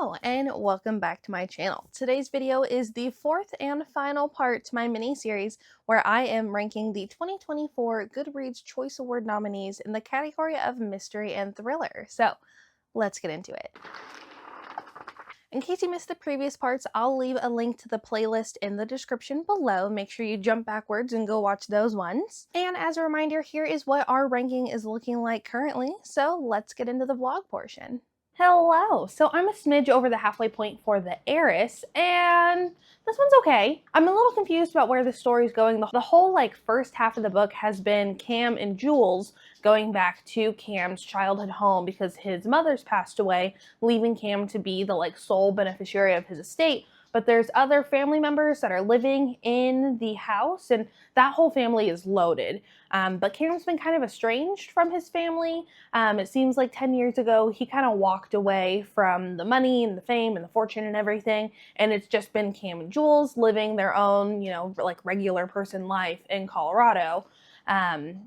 Hello and welcome back to my channel. Today's video is the fourth and final part to my mini-series where I am ranking the 2024 GoodReads Choice Award nominees in the category of mystery and thriller. So let's get into it. In case you missed the previous parts, I'll leave a link to the playlist in the description below. Make sure you jump backwards and go watch those ones. And as a reminder, here is what our ranking is looking like currently. So let's get into the vlog portion. Hello! So I'm a smidge over the halfway point for The Heiress, and this one's okay. I'm a little confused about where the story's going. The whole first half of the book has been Cam and Jules going back to Cam's childhood home because his mother's passed away, leaving Cam to be the sole beneficiary of his estate. But there's other family members that are living in the house, and that whole family is loaded. But Cam's been kind of estranged from his family. It seems like 10 years ago, he kind of walked away from the money and the fame and the fortune and everything, and it's just been Cam and Jules living their own, regular person life in Colorado.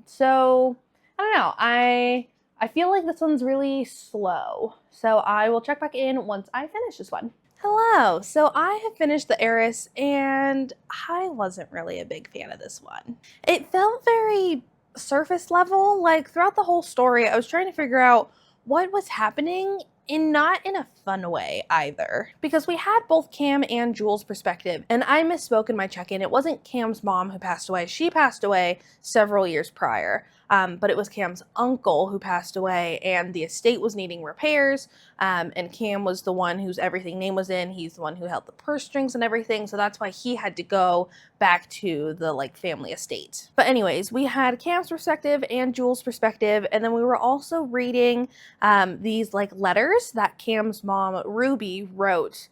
So, I don't know. I feel like this one's really slow, so I will check back in once I finish this one. Hello! So I have finished The Heiress, and I wasn't really a big fan of this one. It felt very surface level. Throughout the whole story, I was trying to figure out what was happening, and not in a fun way either. Because we had both Cam and Jules' perspective, and I misspoke in my check-in. It wasn't Cam's mom who passed away. She passed away several years prior. But it was Cam's uncle who passed away, and the estate was needing repairs, and Cam was the one whose everything name was in. He's the one who held the purse strings and everything, so that's why he had to go back to the family estate. But anyways, we had Cam's perspective and Jules' perspective, and then we were also reading these letters that Cam's mom, Ruby, wrote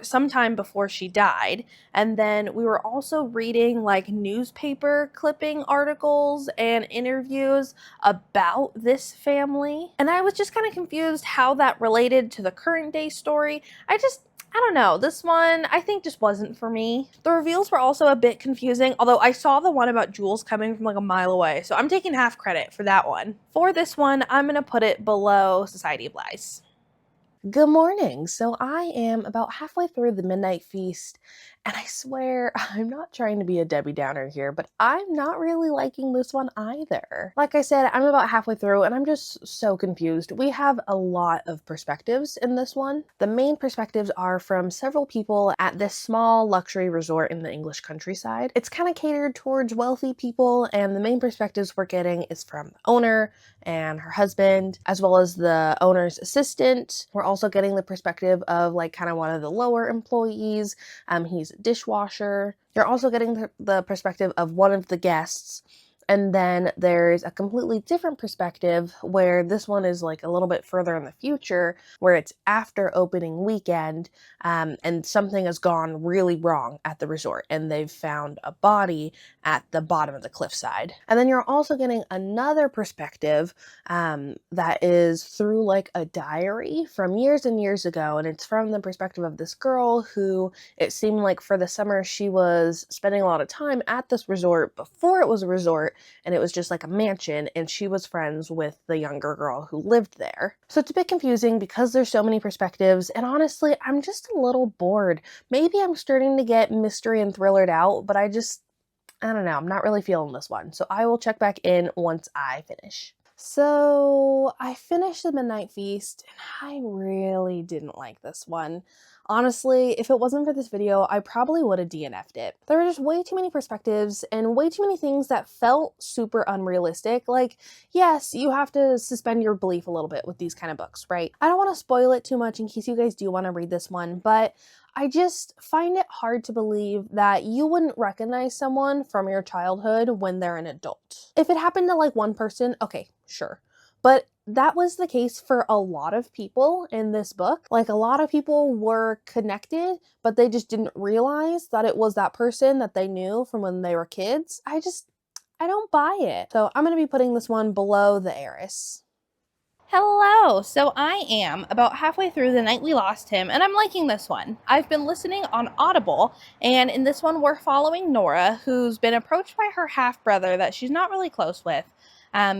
sometime before she died. And then we were also reading newspaper clipping articles and interviews about this family. And I was just kind of confused how that related to the current day story. I don't know. This one, I think, just wasn't for me. The reveals were also a bit confusing, although I saw the one about Jules coming from a mile away, so I'm taking half credit for that one. For this one, I'm going to put it below Society of Lies. Good morning. So I am about halfway through the Midnight Feast, and I swear I'm not trying to be a Debbie Downer here, but I'm not really liking this one either. Like I said, I'm about halfway through and I'm just so confused. We have a lot of perspectives in this one. The main perspectives are from several people at this small luxury resort in the English countryside. It's kind of catered towards wealthy people, and the main perspectives we're getting is from the owner and her husband, as well as the owner's assistant. We're also getting the perspective of kind of one of the lower employees. He's a dishwasher. You're also getting the perspective of one of the guests. And then there's a completely different perspective where this one is a little bit further in the future, where it's after opening weekend, and something has gone really wrong at the resort and they've found a body at the bottom of the cliffside. And then you're also getting another perspective that is through a diary from years and years ago, and it's from the perspective of this girl who, it seemed like for the summer, she was spending a lot of time at this resort before it was a resort, and it was just a mansion, and she was friends with the younger girl who lived there. So it's a bit confusing because there's so many perspectives, and honestly, I'm just a little bored. Maybe I'm starting to get mystery and thrillered out, but I don't know, I'm not really feeling this one. So I will check back in once I finish. So I finished the Midnight Feast, and I really didn't like this one. Honestly, if it wasn't for this video, I probably would have DNF'd it. There were just way too many perspectives and way too many things that felt super unrealistic. Yes, you have to suspend your belief a little bit with these kind of books, right? I don't want to spoil it too much in case you guys do want to read this one, but I just find it hard to believe that you wouldn't recognize someone from your childhood when they're an adult. If it happened to one person, okay, sure. But that was the case for a lot of people in this book. A lot of people were connected, but they just didn't realize that it was that person that they knew from when they were kids. I don't buy it. So I'm going to be putting this one below The Heiress. Hello! So I am about halfway through The Night We Lost Him, and I'm liking this one. I've been listening on Audible, and in this one we're following Nora, who's been approached by her half-brother that she's not really close with,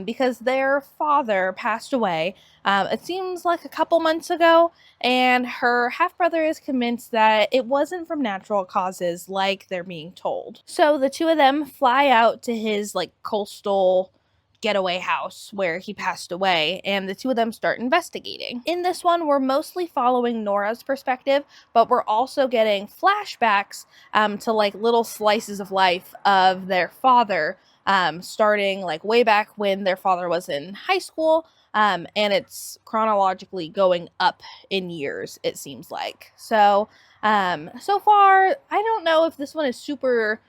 because their father passed away. It seems like a couple months ago, and her half-brother is convinced that it wasn't from natural causes like they're being told. So the two of them fly out to his like coastal getaway house where he passed away, and the two of them start investigating. In this one, we're mostly following Nora's perspective, but we're also getting flashbacks to like little slices of life of their father, starting like way back when their father was in high school, and it's chronologically going up in years, it seems like. So so far, I don't know if this one is super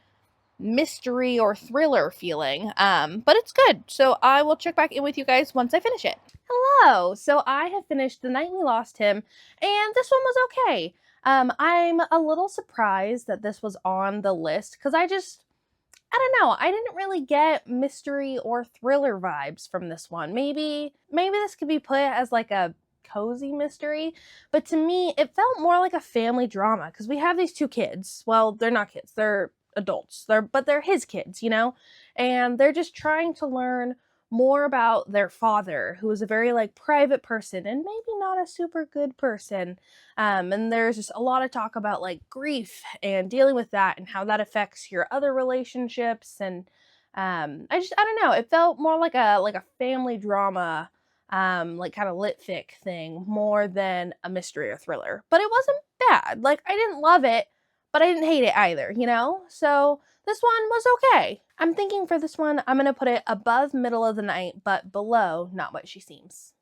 mystery or thriller feeling, but it's good. So I will check back in with you guys once I finish it. Hello! So I have finished The Night We Lost Him, and this one was okay. I'm a little surprised that this was on the list, because I don't know, I didn't really get mystery or thriller vibes from this one. Maybe this could be put as like a cozy mystery, but to me it felt more like a family drama, because we have these two kids. Well, they're not kids, they're adults. But they're his kids, you know? And they're just trying to learn more about their father, who is a very like private person and maybe not a super good person. And there's just a lot of talk about like grief and dealing with that and how that affects your other relationships. And I don't know, it felt more like a family drama, like kind of lit fic thing, more than a mystery or thriller. But it wasn't bad. Like, I didn't love it, but I didn't hate it either, you know? So this one was okay. I'm thinking for this one, I'm gonna put it above Middle of the Night, but below Not What She Seems.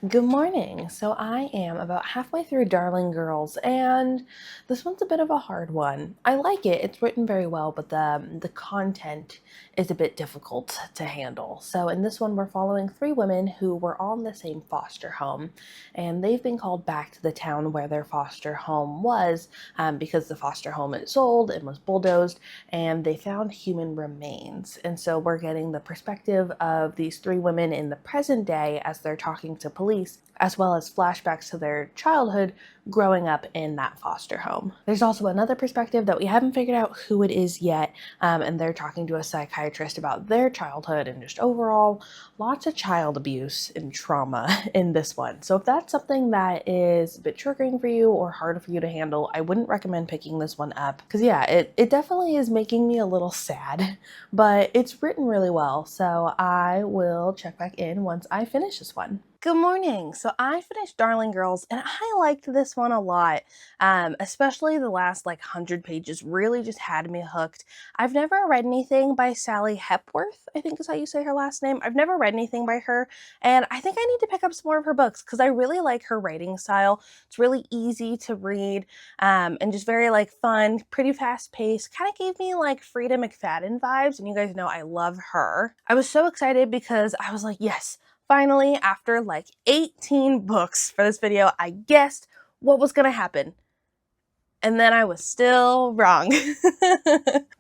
Good morning. So I am about halfway through Darling Girls, and this one's a bit of a hard one. I like it. It's written very well, but the content is a bit difficult to handle. So in this one, we're following three women who were all in the same foster home, and they've been called back to the town where their foster home was, because the foster home is sold and was bulldozed, and they found human remains. And so we're getting the perspective of these three women in the present day as they're talking to police, as well as flashbacks to their childhood growing up in that foster home. There's also another perspective that we haven't figured out who it is yet, and they're talking to a psychiatrist about their childhood and just overall lots of child abuse and trauma in this one. So if that's something that is a bit triggering for you or hard for you to handle, I wouldn't recommend picking this one up, because yeah, it definitely is making me a little sad, but it's written really well. So I will check back in once I finish this one. Good morning. So I finished Darling Girls, and I liked this one a lot, especially the last like 100 pages really just had me hooked. I've never read anything by Sally Hepworth, I think is how you say her last name. I've never read anything by her, and I think I need to pick up some more of her books, because I really like her writing style. It's really easy to read, and just very like fun, pretty fast paced. Kind of gave me like Frida McFadden vibes, and you guys know I love her. I was so excited because I was like, yes, finally, after like 18 books for this video, I guessed what was gonna happen. And then I was still wrong.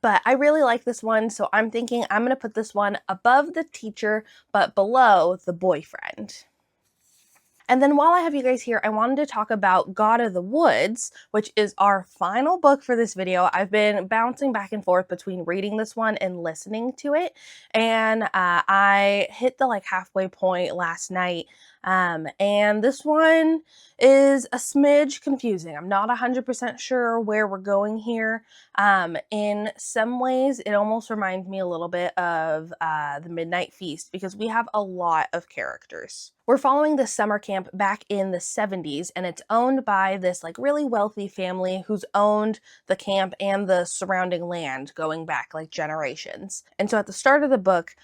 But I really like this one, so I'm thinking I'm gonna put this one above The Teacher, but below The Boyfriend. And then while I have you guys here, I wanted to talk about God of the Woods, which is our final book for this video. I've been bouncing back and forth between reading this one and listening to it, and I hit the like halfway point last night, and this one is a smidge confusing. I'm not 100% sure where we're going here. In some ways, it almost reminds me a little bit of The Midnight Feast, because we have a lot of characters. We're following this summer camp back in the 70s, and it's owned by this like really wealthy family who's owned the camp and the surrounding land going back like generations. And so at the start of the book,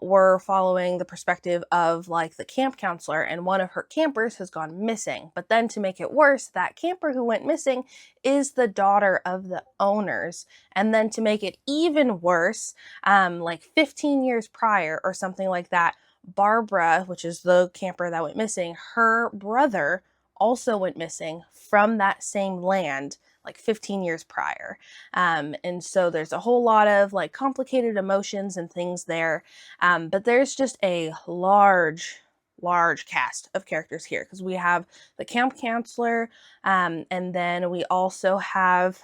we're following the perspective of like the camp counselor, and one of her campers has gone missing. But then to make it worse, that camper who went missing is the daughter of the owners. And then to make it even worse, like 15 years prior or something like that, Barbara, which is the camper that went missing, her brother also went missing from that same land like 15 years prior. And so there's a whole lot of like complicated emotions and things there. But there's just a large large cast of characters here, because we have the camp counselor, and then we also have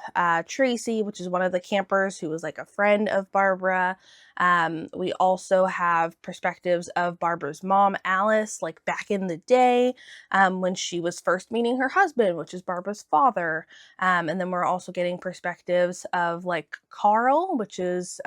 Tracy, which is one of the campers who was like a friend of Barbara. We also have perspectives of Barbara's mom, Alice, like back in the day, when she was first meeting her husband, which is Barbara's father. And then we're also getting perspectives of like Carl, which is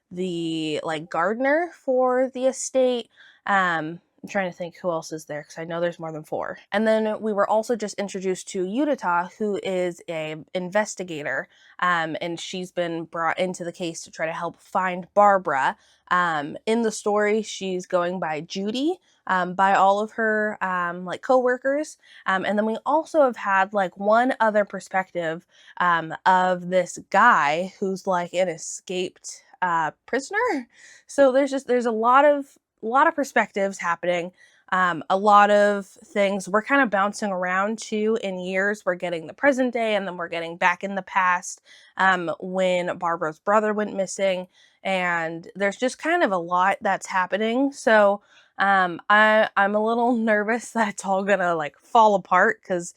the like gardener for the estate. I'm trying to think who else is there, because I know there's more than 4. And then we were also just introduced to Yudita, who is a investigator, and she's been brought into the case to try to help find Barbara. In the story, she's going by Judy, by all of her like co-workers. And then we also have had like one other perspective of this guy who's like an escaped prisoner. So there's a lot of perspectives happening, a lot of things. We're kind of bouncing around too in years. We're getting the present day, and then we're getting back in the past, when Barbara's brother went missing, and there's just kind of a lot that's happening. So I'm a little nervous that it's all gonna like fall apart, because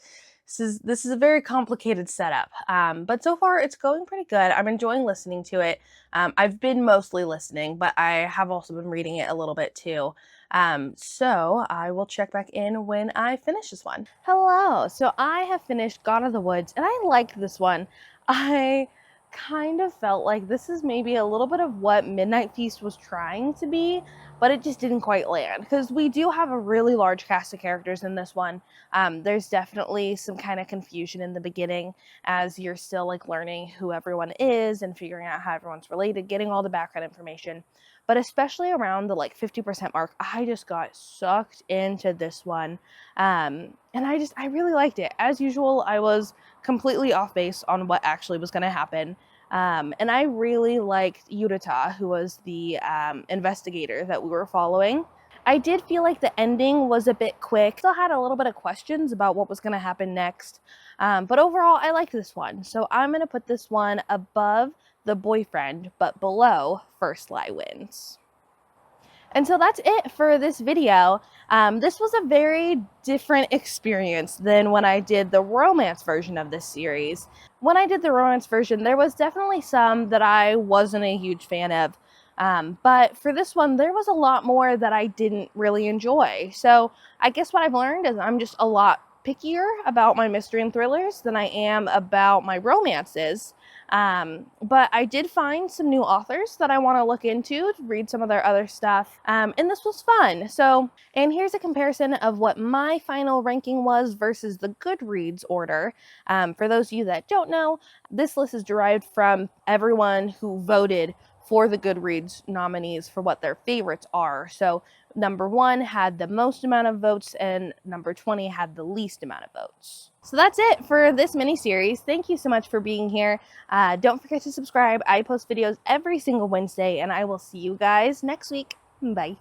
this is a very complicated setup. But so far it's going pretty good. I'm enjoying listening to it. I've been mostly listening, but I have also been reading it a little bit too. So I will check back in when I finish this one. Hello. So I have finished God of the Woods, and I liked this one. I kind of felt like this is maybe a little bit of what Midnight Feast was trying to be, but it just didn't quite land, because we do have a really large cast of characters in this one. There's definitely some kind of confusion in the beginning, as you're still like learning who everyone is and figuring out how everyone's related, getting all the background information. But especially around the like 50% mark, I just got sucked into this one. And I really liked it. As usual, I was completely off base on what actually was going to happen. And I really liked Yudita, who was the investigator that we were following. I did feel like the ending was a bit quick. Still had a little bit of questions about what was going to happen next. But overall, I liked this one. So I'm going to put this one above The Boyfriend, but below First Lie Wins. And so that's it for this video. This was a very different experience than when I did the romance version of this series. When I did the romance version, there was definitely some that I wasn't a huge fan of. But for this one, there was a lot more that I didn't really enjoy. So I guess what I've learned is I'm just a lot pickier about my mystery and thrillers than I am about my romances. But I did find some new authors that I want to look into, to read some of their other stuff. And this was fun. So, and here's a comparison of what my final ranking was versus the GoodReads order. For those of you that don't know, this list is derived from everyone who voted for the GoodReads nominees for what their favorites are. So number 1 had the most amount of votes, and number 20 had the least amount of votes. So that's it for this mini-series. Thank you so much for being here. Don't forget to subscribe. I post videos every single Wednesday, and I will see you guys next week. Bye.